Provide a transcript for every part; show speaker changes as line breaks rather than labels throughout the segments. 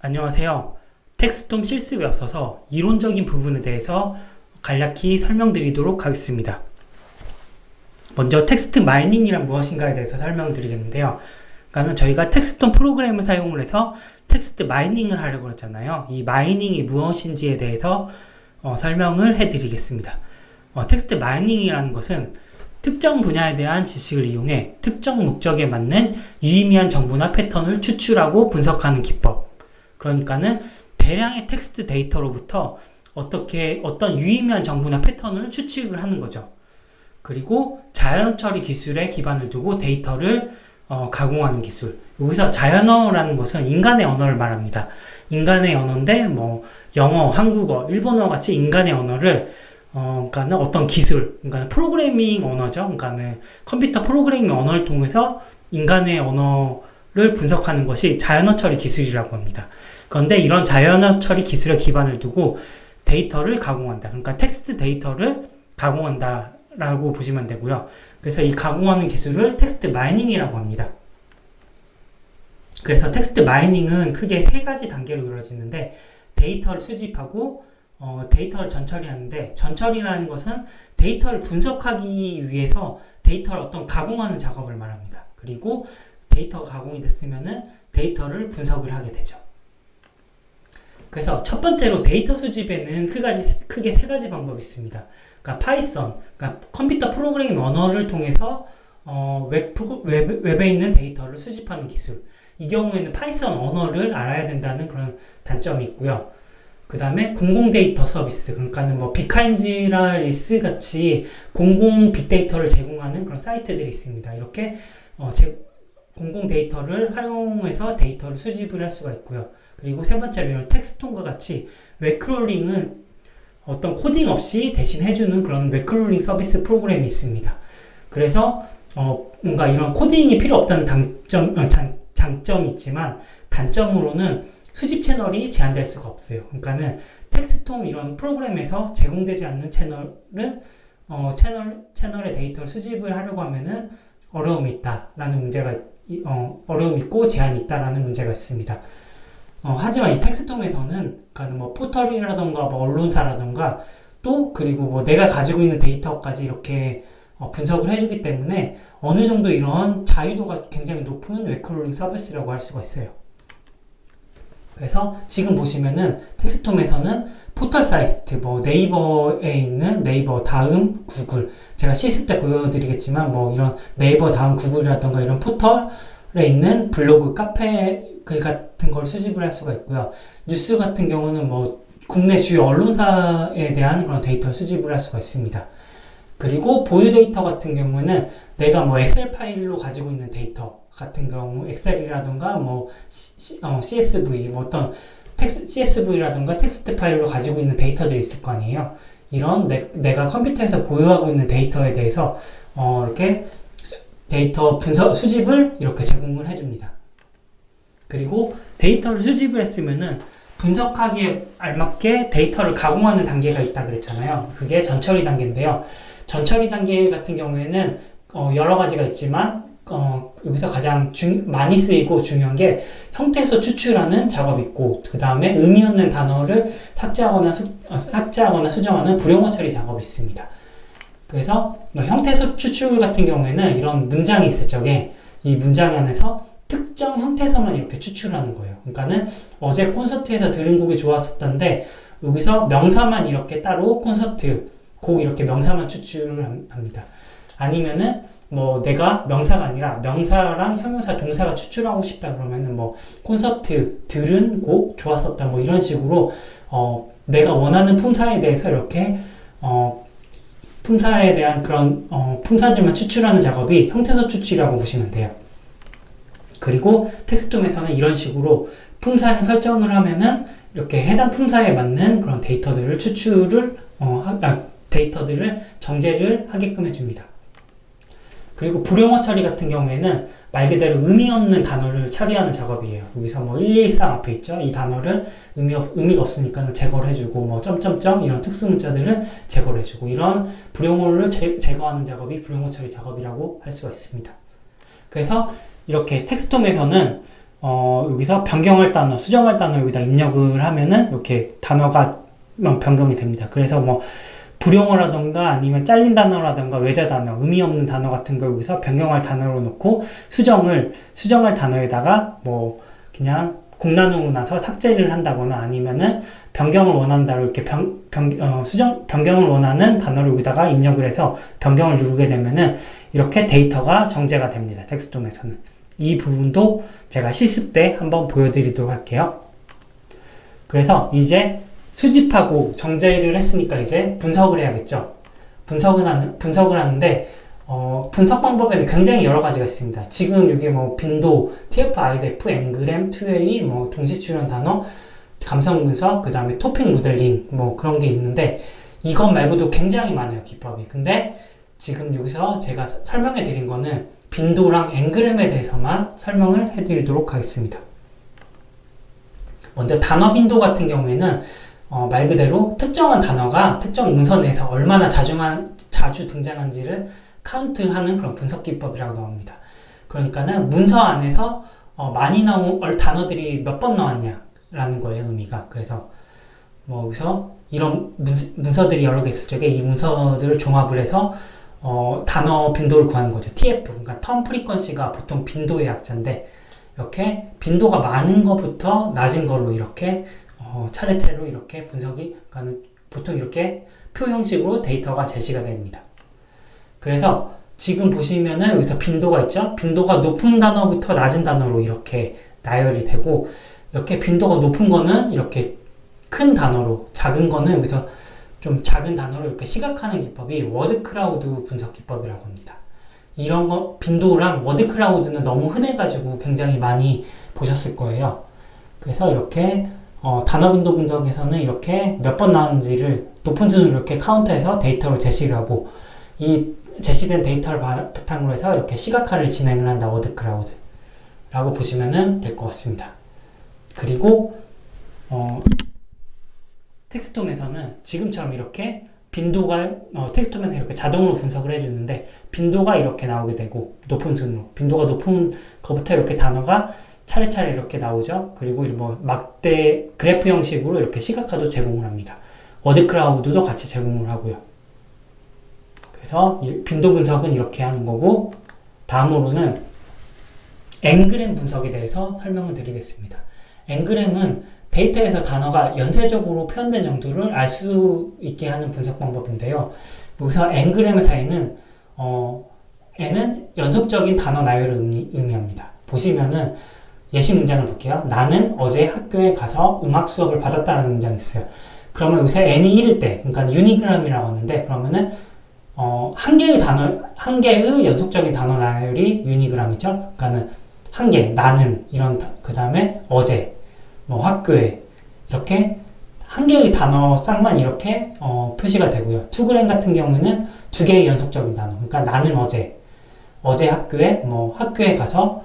안녕하세요. 텍스톰 실습에 앞서서 이론적인 부분에 대해서 간략히 설명드리도록 하겠습니다. 먼저 텍스트 마이닝이란 무엇인가에 대해서 설명드리겠는데요. 그러니까 저희가 텍스톰 프로그램을 사용을 해서 텍스트 마이닝을 하려고 했잖아요. 이 마이닝이 무엇인지에 대해서 설명을 해드리겠습니다. 텍스트 마이닝이라는 것은 특정 분야에 대한 지식을 이용해 특정 목적에 맞는 유의미한 정보나 패턴을 추출하고 분석하는 기법. 그러니까는 대량의 텍스트 데이터로부터 어떤 유의미한 정보나 패턴을 추출을 하는 거죠. 그리고 자연어 처리 기술에 기반을 두고 데이터를 가공하는 기술. 여기서 자연어라는 것은 인간의 언어를 말합니다. 인간의 언어인데 영어, 한국어, 일본어 같이 인간의 언어를 그러니까는 어떤 기술, 그러니까 프로그래밍 언어죠. 그러니까는 컴퓨터 프로그래밍 언어를 통해서 인간의 언어를 분석하는 것이 자연어 처리 기술이라고 합니다. 그런데 이런 자연어 처리 기술에 기반을 두고 데이터를 가공한다. 그러니까 텍스트 데이터를 가공한다라고 보시면 되고요. 그래서 이 가공하는 기술을 텍스트 마이닝이라고 합니다. 그래서 텍스트 마이닝은 크게 세 가지 단계로 이루어지는데 데이터를 수집하고 데이터를 전처리하는데 전처리라는 것은 데이터를 분석하기 위해서 데이터를 어떤 가공하는 작업을 말합니다. 그리고 데이터가 가공이 됐으면은 데이터를 분석을 하게 되죠. 그래서 첫 번째로 데이터 수집에는 크게 세 가지 방법이 있습니다. 그러니까 파이썬, 그러니까 컴퓨터 프로그래밍 언어를 통해서 웹에 있는 데이터를 수집하는 기술. 이 경우에는 파이썬 언어를 알아야 된다는 그런 단점이 있고요. 그 다음에 공공 데이터 서비스, 그러니까는 빅카인지나 리스 같이 공공 빅데이터를 제공하는 그런 사이트들이 있습니다. 이렇게 공공 데이터를 활용해서 데이터를 수집을 할 수가 있고요. 그리고 세 번째로 텍스톰과 같이 웹크롤링은 어떤 코딩 없이 대신 해주는 그런 웹크롤링 서비스 프로그램이 있습니다. 그래서 뭔가 이런 코딩이 필요 없다는 장점이 있지만 단점으로는 수집 채널이 제한될 수가 없어요. 그러니까는 텍스톰 이런 프로그램에서 제공되지 않는 채널은 채널의 데이터를 수집을 하려고 하면은 어려움이 있다라는 어려움이 있고 제한이 있다라는 문제가 있습니다. 하지만 이 텍스톰에서는 그러니까 포털이라던가 언론사라던가 또 그리고 내가 가지고 있는 데이터까지 이렇게 분석을 해주기 때문에 어느 정도 이런 자유도가 굉장히 높은 웹크롤링 서비스라고 할 수가 있어요. 그래서 지금 보시면은 텍스톰에서는 포털 사이트, 네이버에 있는 네이버 다음 구글, 제가 실습 때 보여드리겠지만 이런 네이버 다음 구글이라던가 이런 포털에 있는 블로그, 카페 글 같은 걸 수집을 할 수가 있고요. 뉴스 같은 경우는 국내 주요 언론사에 대한 그런 데이터 수집을 할 수가 있습니다. 그리고 보유 데이터 같은 경우는 내가 엑셀 파일로 가지고 있는 데이터 같은 경우 엑셀이라던가 CSV 어떤 CSV라던가 텍스트 파일로 가지고 있는 데이터들이 있을 거 아니에요. 이런 내가 컴퓨터에서 보유하고 있는 데이터에 대해서 이렇게 데이터 분석 수집을 이렇게 제공을 해줍니다. 그리고 데이터를 수집을 했으면은 분석하기에 알맞게 데이터를 가공하는 단계가 있다 그랬잖아요. 그게 전처리 단계인데요. 전처리 단계 같은 경우에는 여러 가지가 있지만 여기서 가장 많이 쓰이고 중요한 게 형태소 추출하는 작업이 있고 그 다음에 의미 없는 단어를 삭제하거나 수정하는 불용어 처리 작업이 있습니다. 그래서 형태소 추출 같은 경우에는 이런 문장이 있을 적에 이 문장 안에서 특정 형태소만 이렇게 추출하는 거예요. 그러니까는 어제 콘서트에서 들은 곡이 좋았었던데 여기서 명사만 이렇게 따로 곡 이렇게 명사만 추출을 합니다. 아니면은 내가 명사가 아니라 명사랑 형용사, 동사가 추출하고 싶다 그러면은 콘서트, 들은 곡, 좋았었다 이런 식으로 내가 원하는 품사에 대해서 이렇게 품사에 대한 그런 품사들만 추출하는 작업이 형태소 추출이라고 보시면 돼요. 그리고 텍스톰에서는 이런 식으로 품사를 설정을 하면은 이렇게 해당 품사에 맞는 그런 데이터들을 데이터들을 정제를 하게끔 해줍니다. 그리고 불용어 처리 같은 경우에는 말 그대로 의미 없는 단어를 처리하는 작업이에요. 여기서 113 앞에 있죠. 이 단어를 의미가 없으니까 제거를 해주고 점점점 이런 특수 문자들을 제거를 해주고 이런 불용어를 제거하는 작업이 불용어 처리 작업이라고 할 수가 있습니다. 그래서 이렇게 텍스톰에서는 여기서 변경할 단어, 수정할 단어 여기다 입력을 하면은 이렇게 단어가 변경이 됩니다. 그래서 뭐 불용어라던가 아니면 잘린 단어라던가 외자 단어, 의미 없는 단어 같은 걸 여기서 변경할 단어로 놓고 수정할 단어에다가 뭐 그냥 공란으로 나서 삭제를 한다거나 아니면은 변경을 원한다로 이렇게 변경을 원하는 단어를 여기다가 입력을 해서 변경을 누르게 되면은 이렇게 데이터가 정제가 됩니다. 텍스트홈에서는. 이 부분도 제가 실습 때 한번 보여드리도록 할게요. 그래서 이제 수집하고 정제를 했으니까 이제 분석을 해야겠죠. 분석을 하는데, 분석 방법에는 굉장히 여러 가지가 있습니다. 지금 이게 뭐 빈도, TF, IDF, 엔그램, 2A, 뭐 동시 출현 단어, 감성 분석, 그 다음에 토픽 모델링, 뭐 그런 게 있는데, 이것 말고도 굉장히 많아요, 기법이. 근데 지금 여기서 제가 설명해 드린 거는 빈도랑 엔그램에 대해서만 설명을 해 드리도록 하겠습니다. 먼저 단어 빈도 같은 경우에는 말 그대로 특정한 단어가 특정 문서 내에서 얼마나 자주 등장한지를 카운트하는 그런 분석 기법이라고 나옵니다. 그러니까는 문서 안에서 많이 나온 단어들이 몇 번 나왔냐라는 거예요, 의미가. 그래서 뭐 여기서 이런 문서들이 여러 개 있을 적에 이 문서들을 종합을 해서 단어 빈도를 구하는 거죠. TF, 그러니까 텀 프리퀀시가 보통 빈도의 약자인데 이렇게 빈도가 많은 것부터 낮은 걸로 이렇게 차례차례로 이렇게 분석이, 그러니까 보통 이렇게 표 형식으로 데이터가 제시가 됩니다. 그래서 지금 보시면은 여기서 빈도가 있죠? 빈도가 높은 단어부터 낮은 단어로 이렇게 나열이 되고, 이렇게 빈도가 높은 거는 이렇게 큰 단어로, 작은 거는 여기서 좀 작은 단어로 이렇게 시각하는 기법이 워드 클라우드 분석 기법이라고 합니다. 이런 거, 빈도랑 워드 클라우드는 너무 흔해가지고 굉장히 많이 보셨을 거예요. 그래서 이렇게 단어 빈도 분석에서는 이렇게 몇 번 나왔는지를 높은 순으로 이렇게 카운트해서 데이터를 제시를 하고, 이 제시된 데이터를 바탕으로 해서 이렇게 시각화를 진행을 한다, 워드 클라우드 라고 보시면 될 것 같습니다. 그리고 텍스트홈에서는 지금처럼 이렇게 빈도가 텍스트홈에서 이렇게 자동으로 분석을 해주는데, 빈도가 이렇게 나오게 되고 높은 순으로 빈도가 높은 것부터 이렇게 단어가 차례차례 이렇게 나오죠. 그리고 뭐 막대 그래프 형식으로 이렇게 시각화도 제공을 합니다. 워드 클라우드도 같이 제공을 하고요. 그래서 빈도 분석은 이렇게 하는 거고, 다음으로는 엔그램 분석에 대해서 설명을 드리겠습니다. 엔그램은 데이터에서 단어가 연쇄적으로 표현된 정도를 알 수 있게 하는 분석 방법인데요. 여기서 엔그램의 N은 연속적인 단어 나열을 의미합니다. 보시면은 예시 문장을 볼게요. 나는 어제 학교에 가서 음악 수업을 받았다는 문장이 있어요. 그러면 여기서 N이 1일 때, 그러니까 유니그램이라고 하는데, 그러면은 한 개의 연속적인 단어 나열이 유니그램이죠. 그러니까는 한 개, 나는, 그 다음에 어제, 뭐 학교에, 이렇게 한 개의 단어 쌍만 이렇게 표시가 되고요. 투그램 같은 경우는 두 개의 연속적인 단어. 그러니까 나는 어제 학교에, 뭐 학교에 가서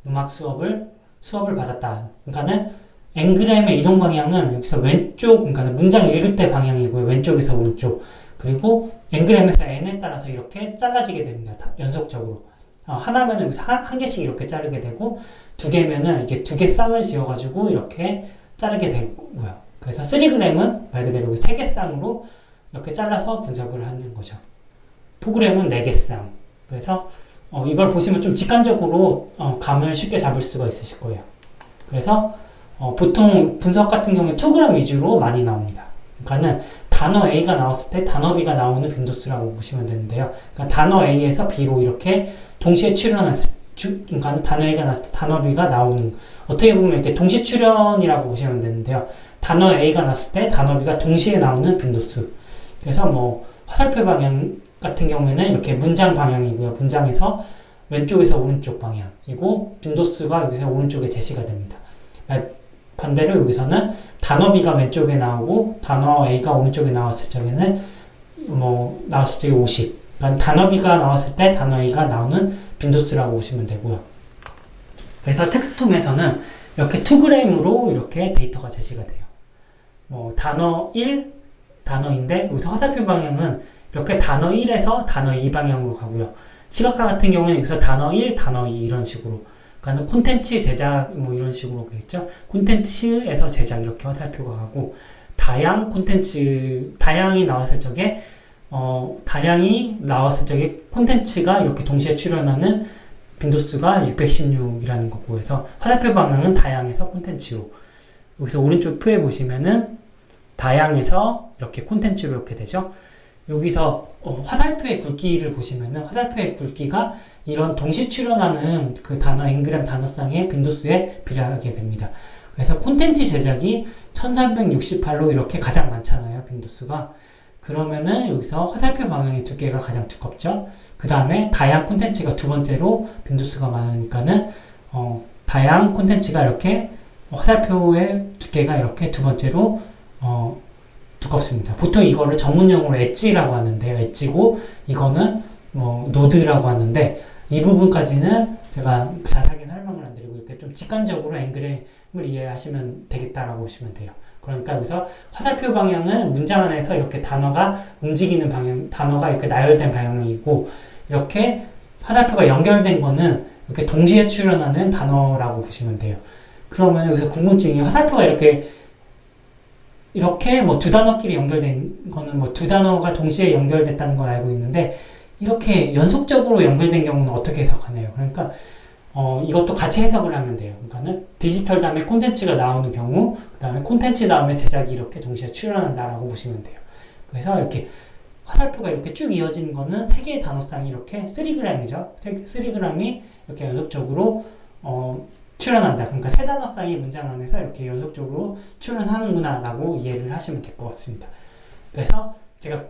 음악 수업을 받았다. 그러니까는 엔그램의 이동 방향은 여기서 왼쪽, 그러니까 문장 읽을 때 방향이고요. 왼쪽에서 오른쪽. 그리고 엔그램에서 n에 따라서 이렇게 잘라지게 됩니다. 연속적으로. 하나면은 여기서 한 개씩 이렇게 자르게 되고, 두 개면은 이게 두 개 쌍을 지어가지고 이렇게 자르게 되고요. 그래서 3g은 말 그대로 여기 3개 쌍으로 이렇게 잘라서 분석을 하는 거죠. 4g은 4개 쌍. 그래서 이걸 보시면 좀 직관적으로 감을 쉽게 잡을 수가 있으실 거예요. 그래서 보통 분석 같은 경우에 2g 위주로 많이 나옵니다. 그러니까는 단어 A가 나왔을 때 단어 B가 나오는 빈도수라고 보시면 되는데요. 그러니까 단어 A에서 B로 이렇게 동시에 출현했을 그러니까 단어 A가 나왔을 때 단어 B가 나오는, 어떻게 보면 이렇게 동시 출현이라고 보시면 되는데요. 단어 A가 나왔을 때 단어 B가 동시에 나오는 빈도수. 그래서 뭐 화살표 방향 같은 경우에는 이렇게 문장 방향이고요. 문장에서 왼쪽에서 오른쪽 방향이고, 빈도수가 여기서 오른쪽에 제시가 됩니다. 반대로 여기서는 단어 B가 왼쪽에 나오고 단어 A가 오른쪽에 나왔을 적에는 나왔을 적에 50. 그러니까 단어 B가 나왔을 때 단어 A가 나오는 빈도수라고 보시면 되고요. 그래서 텍스트홈에서는 이렇게 2g으로 이렇게 데이터가 제시가 돼요. 단어 1, 단어인데 여기서 화살표 방향은 이렇게 단어 1에서 단어 2 방향으로 가고요. 시각화 같은 경우는 여기서 단어 1, 단어 2 이런 식으로 그러니까 콘텐츠 제작 뭐 이런 식으로 겠죠. 콘텐츠에서 제작 이렇게 화살표가 가고 다양 콘텐츠 다양이 나왔을 적에 콘텐츠가 이렇게 동시에 출연하는 빈도수가 616이라는 거고 해서 화살표 방향은 다양에서 콘텐츠로 여기서 오른쪽 표에 보시면은 다양에서 이렇게 콘텐츠로 이렇게 되죠. 여기서 화살표의 굵기를 보시면은 화살표의 굵기가 이런 동시 출연하는 그 단어 N그램 단어쌍의 빈도수에 비례하게 됩니다. 그래서 콘텐츠 제작이 1368로 이렇게 가장 많잖아요, 빈도수가. 그러면은 여기서 화살표 방향의 두께가 가장 두껍죠. 그 다음에 다양 콘텐츠가 두 번째로 빈도수가 많으니까는 다양 콘텐츠가 이렇게 화살표의 두께가 이렇게 두 번째로 두껍습니다. 보통 이거를 전문용어로 엣지라고 하는데요. 엣지고 이거는 노드라고 하는데 이 부분까지는 제가 자세하게 설명을 안 드리고 이렇게 좀 직관적으로 N그램을 이해하시면 되겠다라고 보시면 돼요. 그러니까 여기서 화살표 방향은 문장 안에서 이렇게 단어가 움직이는 방향, 단어가 이렇게 나열된 방향이고 이렇게 화살표가 연결된 거는 이렇게 동시에 출현하는 단어라고 보시면 돼요. 그러면 여기서 궁금증이 화살표가 이렇게 뭐 두 단어끼리 연결된 거는 뭐 두 단어가 동시에 연결됐다는 걸 알고 있는데 이렇게 연속적으로 연결된 경우는 어떻게 해석하나요? 그러니까 이것도 같이 해석을 하면 돼요. 그러니까는 디지털 다음에 콘텐츠가 나오는 경우, 그 다음에 콘텐츠 다음에 제작이 이렇게 동시에 출현한다라고 보시면 돼요. 그래서 이렇게 화살표가 이렇게 쭉 이어지는 거는 세 개의 단어쌍이 이렇게 3g이죠. 3g이 이렇게 연속적으로 출현한다. 그러니까 세 단어쌍이 문장 안에서 이렇게 연속적으로 출현하는구나 라고 이해를 하시면 될 것 같습니다. 그래서 제가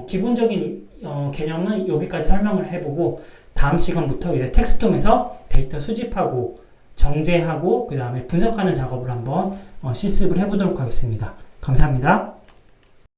기본적인 개념은 여기까지 설명을 해보고 다음 시간부터 이제 텍스트홈에서 데이터 수집하고 정제하고 그 다음에 분석하는 작업을 한번 실습을 해보도록 하겠습니다. 감사합니다.